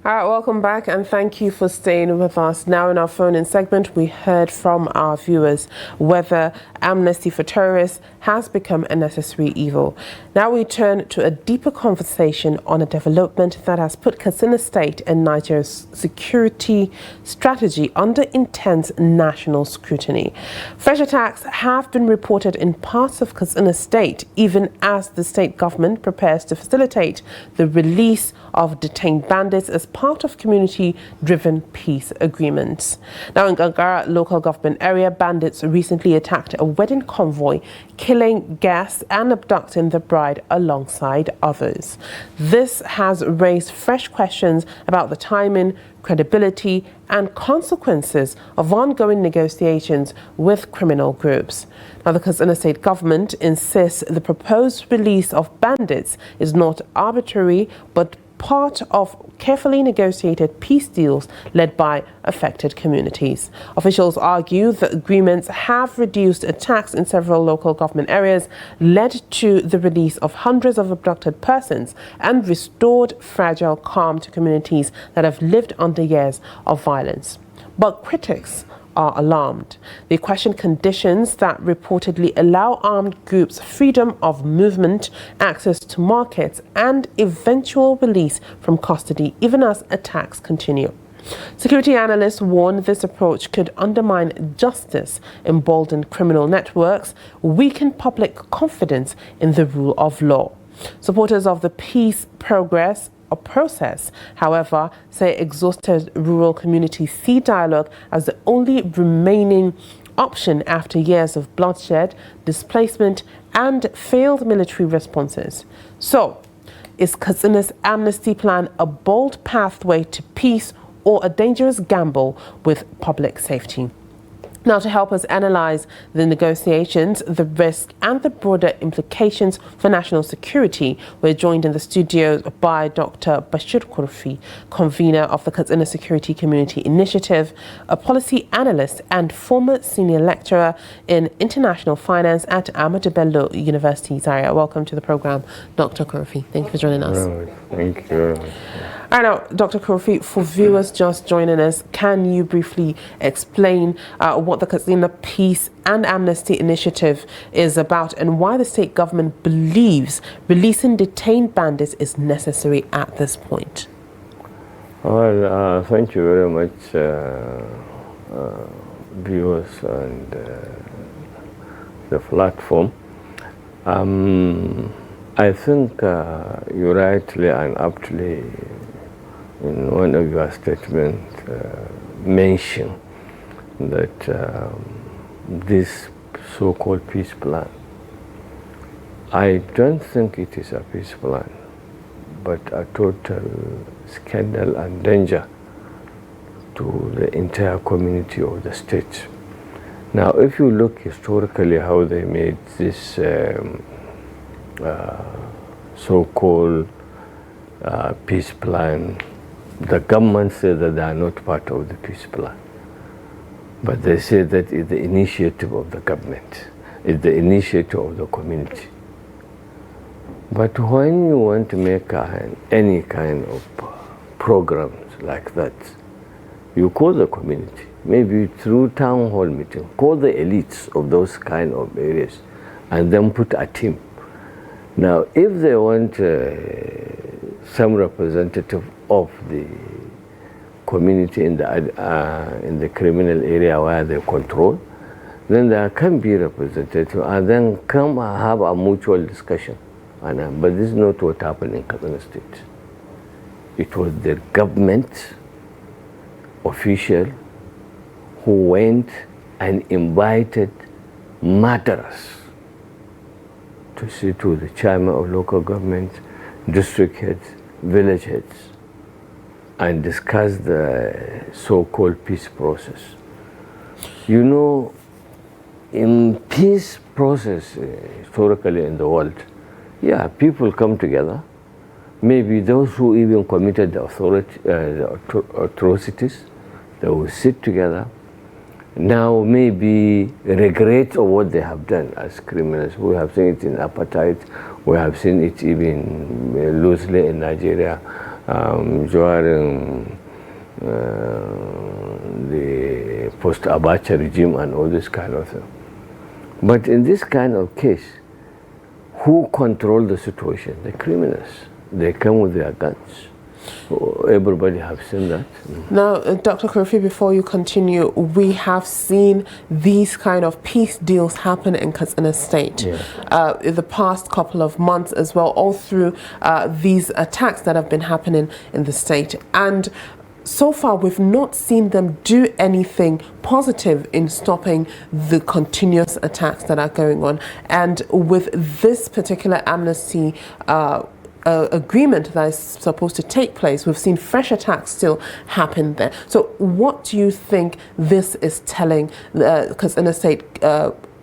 All right, welcome back and thank you for staying with us. Now in our phone-in segment, we heard from our viewers whether amnesty for terrorists has become a necessary evil. Now we turn to a deeper conversation on a development that has put Katsina State and Nigeria's security strategy under intense national scrutiny. Fresh attacks have been reported in parts of Katsina State, even as the state government prepares to facilitate the release of detained bandits as part of community-driven peace agreements. Now in Gangara local government area, bandits recently attacked a wedding convoy, killing guests and abducting the bride alongside others. This has raised fresh questions about the timing, credibility and consequences of ongoing negotiations with criminal groups. Now, the Katsina State government insists the proposed release of bandits is not arbitrary but part of carefully negotiated peace deals led by affected communities. Officials argue the agreements have reduced attacks in several local government areas, led to the release of hundreds of abducted persons, and restored fragile calm to communities that have lived under years of violence. But critics are alarmed. They question conditions that reportedly allow armed groups freedom of movement, access to markets, and eventual release from custody, even as attacks continue. Security analysts warn this approach could undermine justice, embolden criminal networks, weaken public confidence in the rule of law. Supporters of the peace process, however, say exhausted rural communities see dialogue as the only remaining option after years of bloodshed, displacement, and failed military responses. So, is Katsina's amnesty plan a bold pathway to peace or a dangerous gamble with public safety? Now, to help us analyze the negotiations, the risk and the broader implications for national security, we're joined in the studio by Dr. Bashir Kurfi, convener of the Katsina Security Community Initiative, a policy analyst and former senior lecturer in international finance at Ahmadu Bello University, Zaria. Welcome to the program, Dr. Kurfi. Thank you for joining us. Thank you. All right, now, Dr. Kurfi, for viewers just joining us, can you briefly explain what the Katsina Peace and Amnesty Initiative is about and why the state government believes releasing detained bandits is necessary at this point? Well, thank you very much, viewers and the platform. I think you rightly and aptly in one of your statements mentioned that this so-called peace plan, I don't think it is a peace plan, but a total scandal and danger to the entire community of the state. Now, if you look historically how they made this so-called peace plan, the government said that they are not part of the peace plan. But they say that it's the initiative of the government, it's the initiative of the community. But when you want to make any kind of programs like that, you call the community, maybe through town hall meeting, call the elites of those kind of areas, and then put a team. Now, if they want some representative of the community in the criminal area where they control, then there can be representative and then come and have a mutual discussion. But this is not what happened in Katsina State. It was the government official who went and invited murderers to sit to the chairman of local government, district heads, village heads, and discuss the so-called peace process. You know, in peace process, historically in the world, yeah, people come together. Maybe those who even committed the atrocities, they will sit together. Now maybe regret of what they have done as criminals. We have seen it in apartheid. We have seen it even loosely in Nigeria during the post-Abacha regime and all this kind of thing. But in this kind of case, who control the situation? The criminals. They come with their guns. Everybody have seen that. Now, Dr. Kurfi, before you continue, we have seen these kind of peace deals happen in Katsina State in the past couple of months as well, all through these attacks that have been happening in the state. And so far, we've not seen them do anything positive in stopping the continuous attacks that are going on. And with this particular amnesty agreement that is supposed to take place, we've seen fresh attacks still happen there. So what do you think this is telling the Katsina State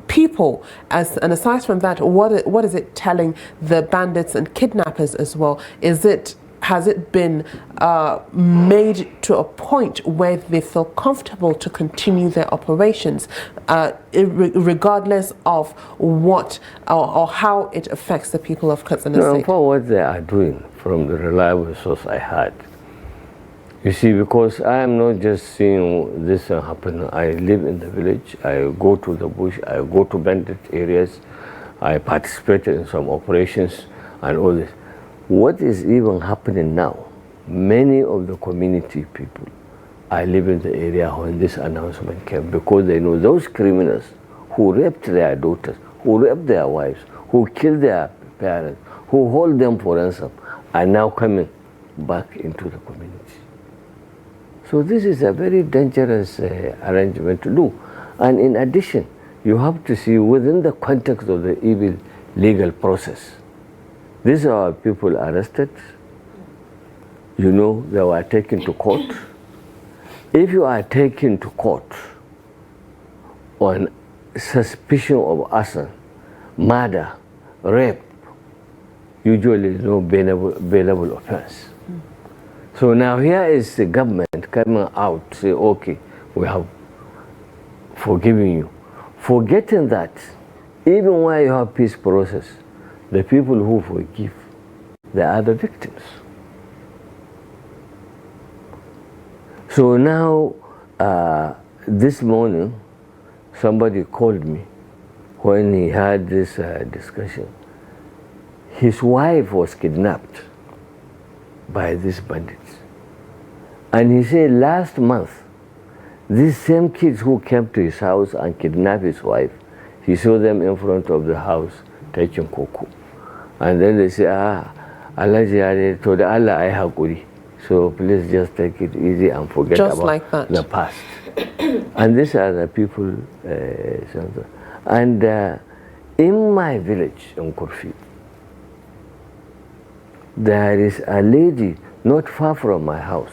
people? And aside from that, what is it telling the bandits and kidnappers as well? Has it been made to a point where they feel comfortable to continue their operations, regardless of what or how it affects the people of Katsina State? For what they are doing, from the reliable source I had. You see, because I am not just seeing this happen. I live in the village, I go to the bush, I go to bandit areas, I participate in some operations and all this. What is even happening now, many of the community people are living in the area when this announcement came, because they know those criminals who raped their daughters, who raped their wives, who killed their parents, who hold them for ransom, are now coming back into the community. So this is a very dangerous arrangement to do. And in addition, you have to see within the context of the evil legal process. These are people arrested, you know, they were taken to court. If you are taken to court on suspicion of arson, murder, rape, usually no bailable offense. So now here is the government coming out, say, okay, we have forgiven you. Forgetting that, even when you have peace process, the people who forgive, they are the victims. So now, this morning, somebody called me when he had this discussion. His wife was kidnapped by these bandits. And he said last month, these same kids who came to his house and kidnapped his wife, he saw them in front of the house taking cocoa. And then they say, Allah told Allah I hakuri. So please just take it easy and forget about the past. And these are the people. And in my village in Kurfi, there is a lady not far from my house.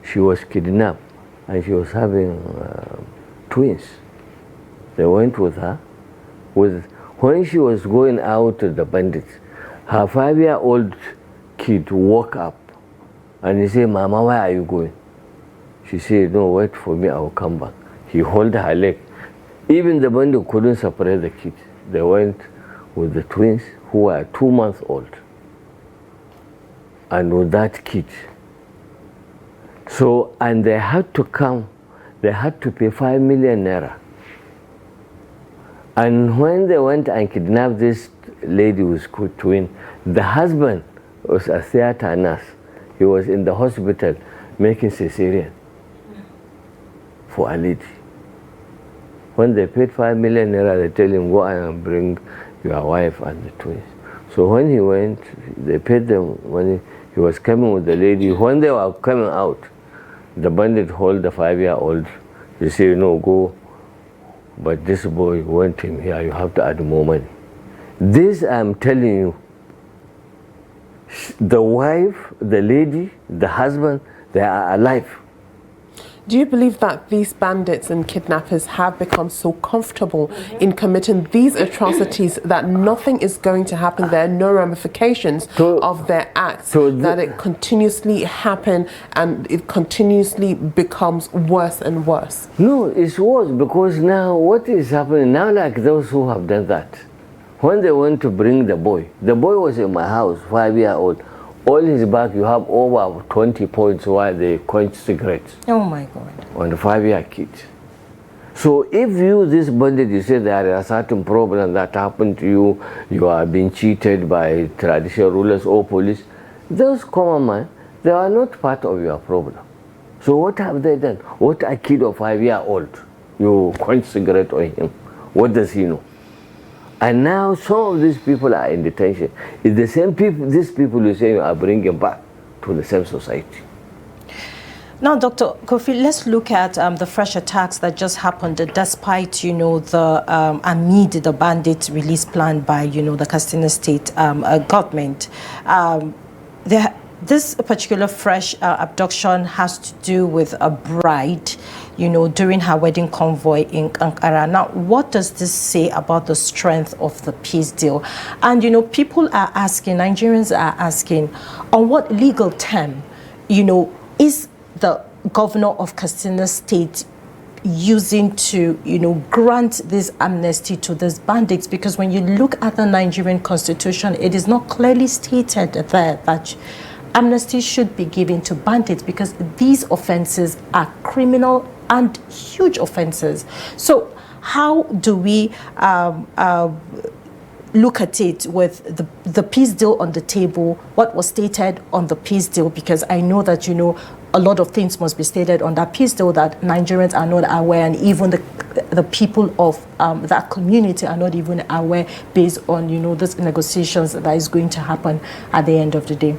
She was kidnapped and she was having twins. They went with her. When she was going out to the bandits, her 5-year-old kid woke up and he said, Mama, where are you going? She said, no, wait for me, I will come back. He held her leg. Even the bandit couldn't separate the kids. They went with the twins who were 2 months old. And with that kid. So, and they had to come, they had to pay 5 million naira. And when they went and kidnapped this lady with twin, the husband was a theater nurse. He was in the hospital making cesarean for a lady. When they paid 5 million naira, they tell him, go and bring your wife and the twins. So when he went, they paid them when he was coming with the lady. When they were coming out, the bandit hold the 5-year-old. They say, no, go. But this boy went him here, you have to add more money. This I'm telling you, the wife, the lady, the husband, they are alive. Do you believe that these bandits and kidnappers have become so comfortable in committing these atrocities that nothing is going to happen? There are no ramifications of their acts, that it continuously happen and it continuously becomes worse and worse? No, it's worse because now what is happening now, like those who have done that, when they went to bring the boy was in my house, 5-year-old. All his back, you have over 20 points while they quench cigarettes. Oh my God. On the 5-year kid. So if you, this bandit, you say there are certain problems that happen to you, you are being cheated by traditional rulers or police, those common man, they are not part of your problem. So what have they done? What a kid of 5-year-old, you quench cigarette on him, what does he know? And now some of these people are in detention. It's the same people, these people you say you are bringing back to the same society. Now, Dr. Kurfi, let's look at the fresh attacks that just happened, despite, the amid the bandit release plan by, the Katsina State government. This particular fresh abduction has to do with a bride, during her wedding convoy in Ankara. Now, what does this say about the strength of the peace deal? And, people are asking, Nigerians are asking, on what legal term, is the governor of Katsina State using to, grant this amnesty to these bandits? Because when you look at the Nigerian constitution, it is not clearly stated there that amnesty should be given to bandits, because these offenses are criminal and huge offenses. So how do we look at it with the peace deal on the table, what was stated on the peace deal? Because I know that, a lot of things must be stated on that peace deal that Nigerians are not aware, and even the people of that community are not even aware, based on, these negotiations that is going to happen at the end of the day.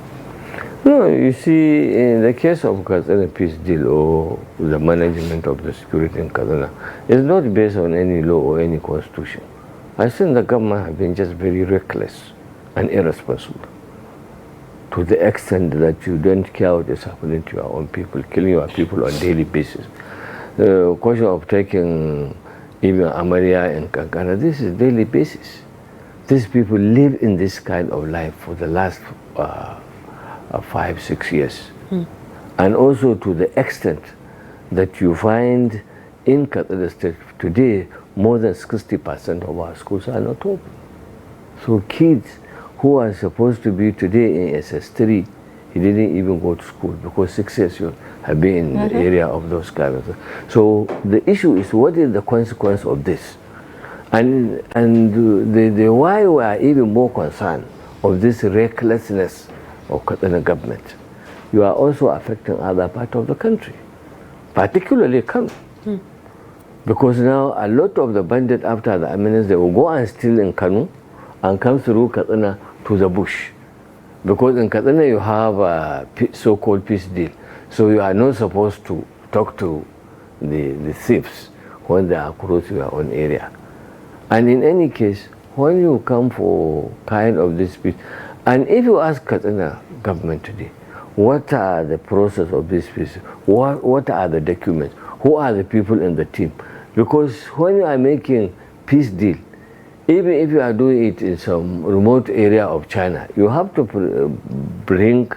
No, you see, in the case of Katsina peace deal or the management of the security in Katsina, it's not based on any law or any constitution. I think the government have been just very reckless and irresponsible, to the extent that you don't care what is happening to your own people, killing your people on a daily basis. The question of taking even Amaria and Kankana, this is daily basis. These people live in this kind of life for the last 5-6 years. And also to the extent that you find in Katsina State today, more than 60% of our schools are not open. So kids who are supposed to be today in SS3, he didn't even go to school because 6 years you have been in the area of those kind of things. So the issue is, what is the consequence of this? And the why we are even more concerned of this recklessness of Katsina government, you are also affecting other parts of the country, particularly Kano. Because now a lot of the bandits, after the amnesty, they will go and steal in Kano and come through Katsina to the bush. Because in Katsina you have a so-called peace deal. So you are not supposed to talk to the thieves when they are crossing your own area. And in any case, when you come for kind of this peace, and if you ask Katsina government today, what are the process of this peace? What are the documents? Who are the people in the team? Because when you are making peace deal, even if you are doing it in some remote area of China, you have to bring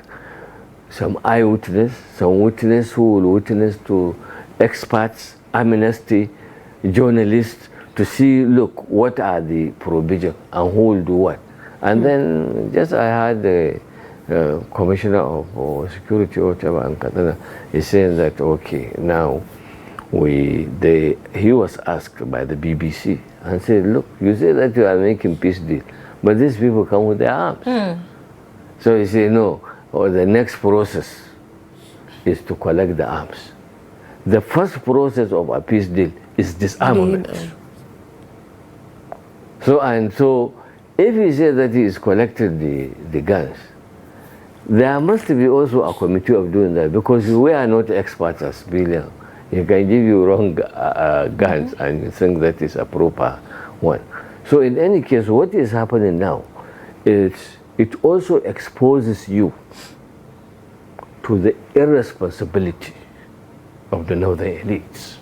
some eyewitness, some witness who will witness to experts, amnesty, journalists, to see, look, what are the provisions and who will do what. And then just I had the commissioner of security or whatever in Katsina, he saying that, okay, now he was asked by the BBC and said, look, you say that you are making peace deal, but these people come with their arms. So he said, no, or the next process is to collect the arms. The first process of a peace deal is disarmament. So if he says that he is collecting the guns, there must be also a committee of doing that, because we are not experts as civilians. He can give you wrong guns and you think that is a proper one. So in any case, what is happening now is it also exposes you to the irresponsibility of the northern elites.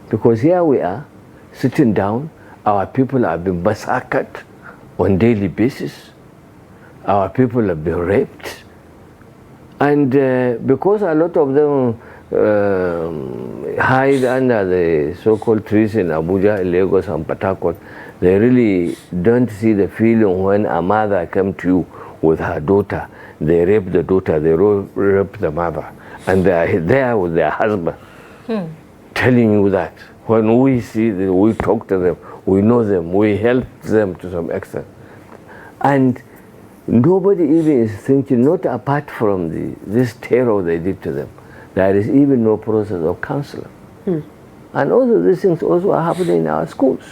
Because here we are, sitting down, our people have been massacred on daily basis, our people have been raped, and because a lot of them hide under the so-called trees in Abuja, Lagos and Port Harcourt, they really don't see the feeling when a mother comes to you with her daughter, they rape the daughter, they rape the mother, and they are there with their husband, telling you that. When we see them, we talk to them, we know them, we help them to some extent. And nobody even is thinking, not apart from this terror they did to them, there is even no process of counseling. And also these things also are happening in our schools.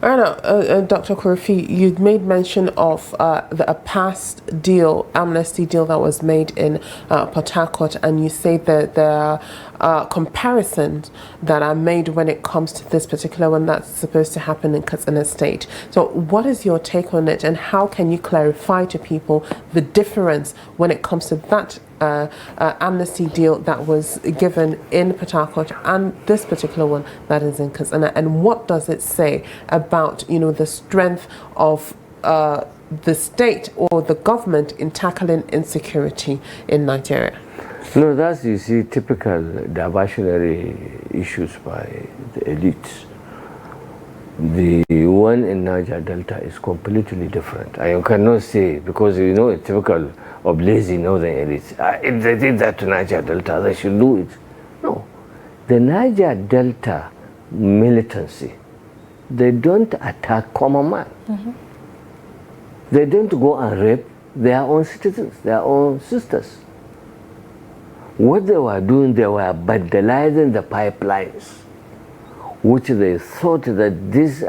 I know, Dr. Kurfi, you made mention of a past deal, amnesty deal that was made in Port Harcourt, and you say that there are comparisons that are made when it comes to this particular one that's supposed to happen in Katsina State. So what is your take on it, and how can you clarify to people the difference when it comes to that amnesty deal that was given in Port Harcourt and this particular one that is in Katsina, and what does it say about, you know, the strength of the state or the government in tackling insecurity in Nigeria? No, that's, you see, typical diversionary issues by the elites. The one in Niger Delta is completely different. I cannot say, because, you know, it's typical of lazy northern elites. If they did that to Niger Delta, they should do it. No. The Niger Delta militancy, they don't attack common man. They don't go and rape their own citizens, their own sisters. What they were doing, they were vandalizing the pipelines, which they thought that this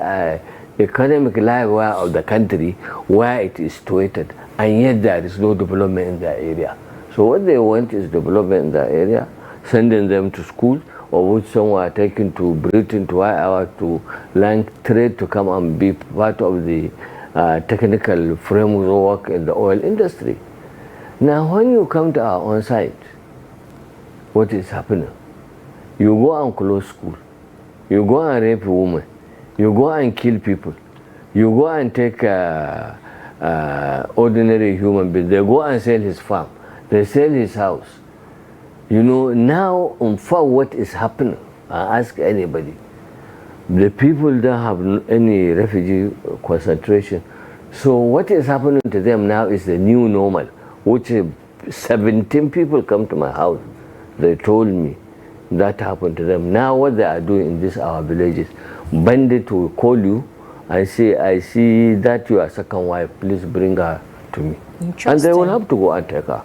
economic livewire of the country, where it is situated, and yet there is no development in that area. So what they want is development in that area, sending them to school, or which some were taken to Britain, to Hauwa, to learn trade, to come and be part of the technical framework in the oil industry. Now when you come to our own site, what is happening? You go and close school, you go and rape women, you go and kill people, you go and take ordinary human beings, they go and sell his farm, they sell his house. You know, now on far what is happening, I ask anybody, the people don't have any refugee concentration. So what is happening to them now is the new normal, which 17 people come to my house. They told me that happened to them. Now what they are doing in this our villages, bandit will call you and say, I see that you are second wife, please bring her to me. And they will have to go and take her.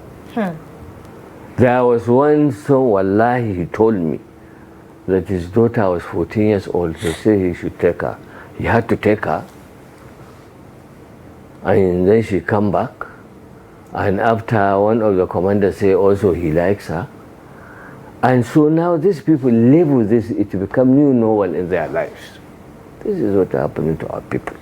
There was one son, wallahi, he told me that his daughter was 14 years old. They said he should take her. He had to take her. And then she come back. And after one of the commanders say also he likes her. And so now these people live with this, it become new normal in their lives. This is what happening to our people.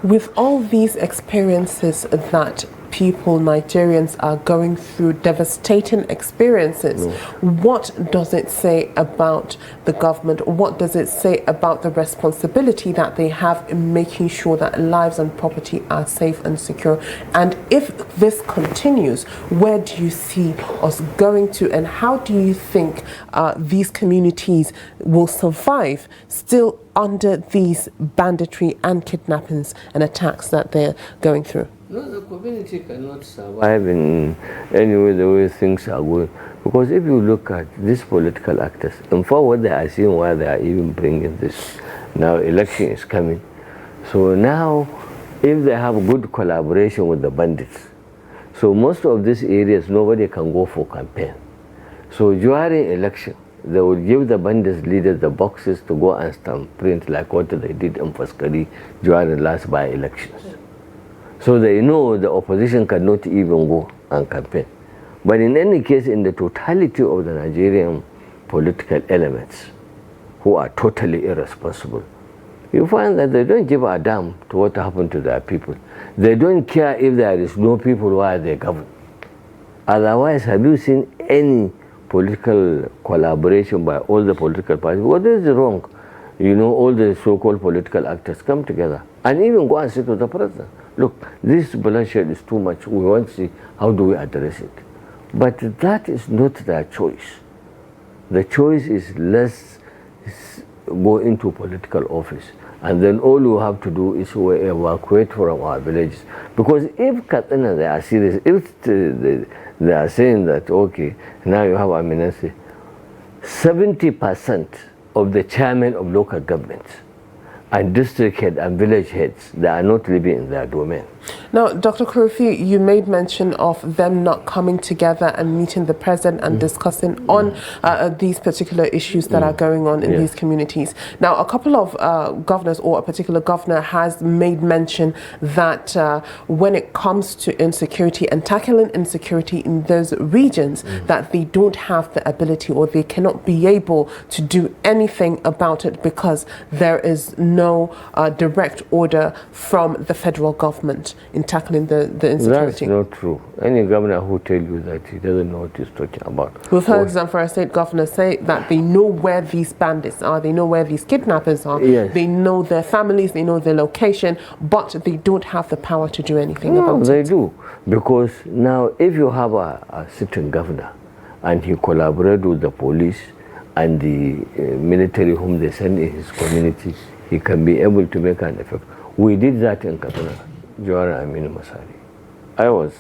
With all these experiences that people, Nigerians, are going through, devastating experiences, what does it say about the government? What does it say about the responsibility that they have in making sure that lives and property are safe and secure? And if this continues, where do you see us going to, and how do you think these communities will survive still under these banditry and kidnappings and attacks that they're going through? No, the community cannot survive in any way the way things are going. Because if you look at these political actors, in fact what they are seeing, why they are even bringing this, now election is coming. So now, if they have good collaboration with the bandits, so most of these areas nobody can go for campaign. So during election, they will give the bandits leaders the boxes to go and stamp print like what they did in Faskari during the last by-elections. So they know the opposition cannot even go and campaign. But in any case, in the totality of the Nigerian political elements, who are totally irresponsible, you find that they don't give a damn to what happened to their people. They don't care if there is no people while they govern. Otherwise, have you seen any political collaboration by all the political parties? What is wrong? You know, all the so-called political actors come together and even go and sit with the president. Look, this bloodshed is too much. We want to see how do we address it. But that is not their choice. The choice is let's go into political office And then all you have to do is we evacuate from our villages. Because if Katsina, they are serious, if they are saying that, okay, now you have amnesty, 70% of the chairmen of local governments and district head and village heads, they are not living in their domain. Now, Dr. Kurfi, you made mention of them not coming together and meeting the president and discussing on these particular issues that are going on in these communities. Now, a couple of governors, or a particular governor, has made mention that when it comes to insecurity and tackling insecurity in those regions, that they don't have the ability, or they cannot be able to do anything about it because there is no direct order from the federal government in tackling the insecurity. That's not true. Any governor who tells you that he doesn't know what he's talking about. We've heard Zamfara State governors say that they know where these bandits are, they know where these kidnappers are, they know their families, they know their location, but they don't have the power to do anything about it. They do. Because now if you have a sitting governor and he collaborates with the police and the military whom they send in his community, he can be able to make an effect. We did that in Katsina. I was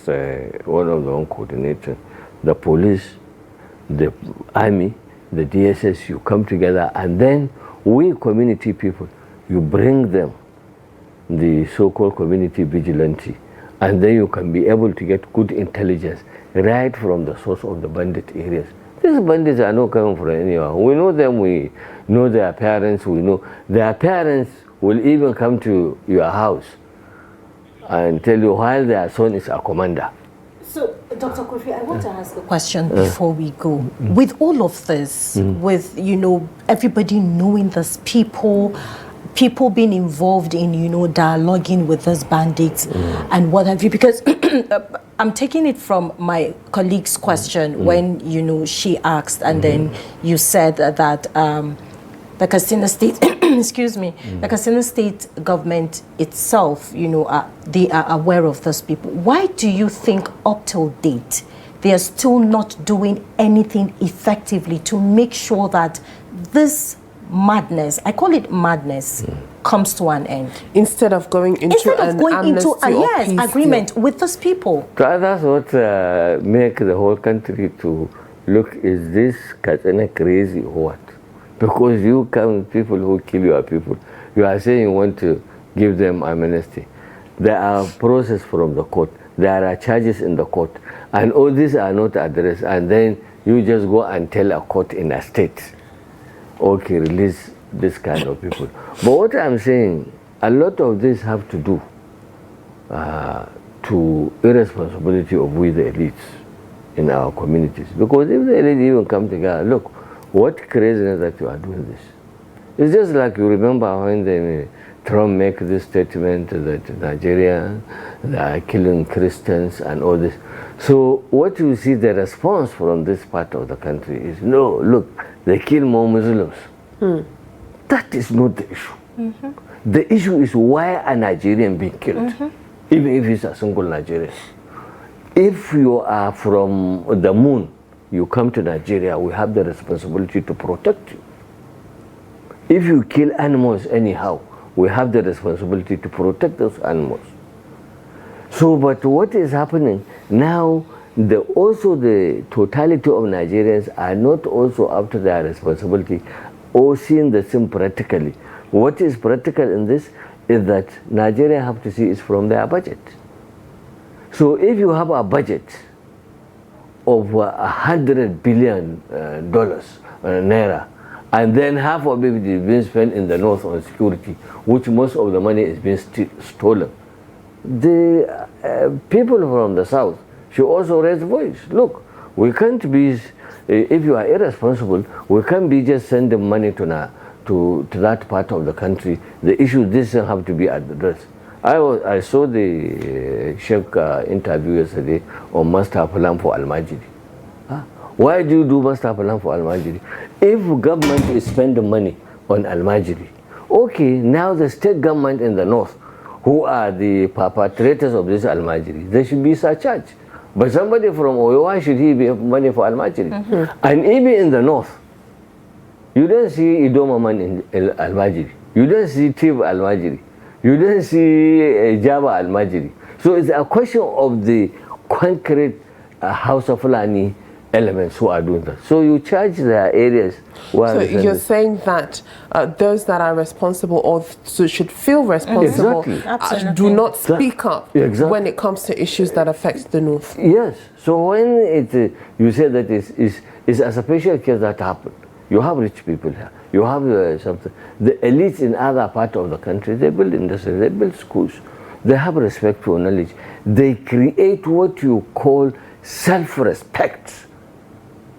one of the coordinators. The police, the army, the DSS, you come together, and then we community people, you bring them, the so-called community vigilante, and then you can be able to get good intelligence right from the source of the bandit areas. These bandits are not coming from anywhere. We know them, we know their parents, we know their parents will even come to your house and tell you while their son is a commander. So, Dr. Kurfi, I want to ask a question before we go. With all of this, with, you know, everybody knowing this, people being involved in, you know, dialoguing with these bandits and what have you, because I'm taking it from my colleague's question when, you know, she asked, and then you said that the Katsina State, excuse me, the Katsina State government itself, you know, they are aware of those people. Why do you think up till date they are still not doing anything effectively to make sure that this madness, I call it madness, comes to an end? Instead of going into an agreement with those people. That's what make the whole country to look, is this Katsina crazy or what? Because you come people who kill your people, you are saying you want to give them amnesty. There are processes from the court, there are charges in the court, and all these are not addressed, and then you just go and tell a court in a state, okay, release this kind of people. But what I'm saying, a lot of this have to do to irresponsibility of we the elites in our communities. Because if the elite even come together, look, what craziness that you are doing this. It's just like you remember when Trump make this statement that Nigeria, they are killing Christians and all this. So what you see, the response from this part of the country is, no, look, they kill more Muslims. That is not the issue. The issue is why a Nigerian being killed, even if it's a single Nigerian. If you are from the moon, you come to Nigeria, we have the responsibility to protect you. If you kill animals anyhow, we have the responsibility to protect those animals. So, but what is happening now, also the totality of Nigerians are not also up to their responsibility or seeing the same practically. What is practical in this is that Nigeria have to see is from their budget. So if you have a budget of $100 billion naira, and then half of it is being spent in the north on security, which most of the money is being stolen, the people from the south should also raise voice. Look, we can't be, if you are irresponsible, we can't be just sending money to that part of the country. The issue, this have to be addressed. I saw the Sheikh interview yesterday on master plan for Al-Majidi. Why do you do master plan for Al-Majidi? If government is spending money on Al-Majidi, okay, now the state government in the north, who are the perpetrators of this Al-Majidi, they should be surcharged. But somebody from Oyo, why should he be money for Al-Majidi? And even in the north, you don't see Idoma man in Al-Majidi. You don't see Tib Almajiri. You don't see Java Almajiri. So it's a question of the concrete House of Fulani elements who are doing that. So you charge their areas. So you're saying that those that are responsible or should feel responsible do not speak up when it comes to issues that affect the North. Yes. So when you say that it's a special case that happened, you have rich people here. You have something. The elites in other parts of the country, they build industries, they build schools. They have respect for knowledge. They create what you call self-respect.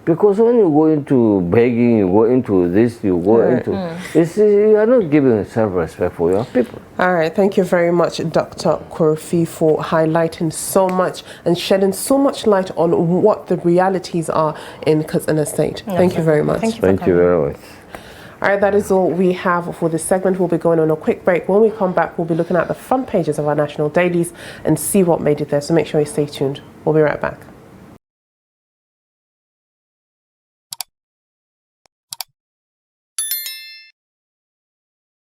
Because when you go into begging, you go into this, you go into... you are not giving self-respect for your people. All right. Thank you very much, Dr. Kurfi, for highlighting so much and shedding so much light on what the realities are in Katsina State. Thank you very much. Thank you very much. All right, that is all we have for this segment. We'll be going on a quick break. When we come back, we'll be looking at the front pages of our national dailies and see what made it there. So make sure you stay tuned. We'll be right back.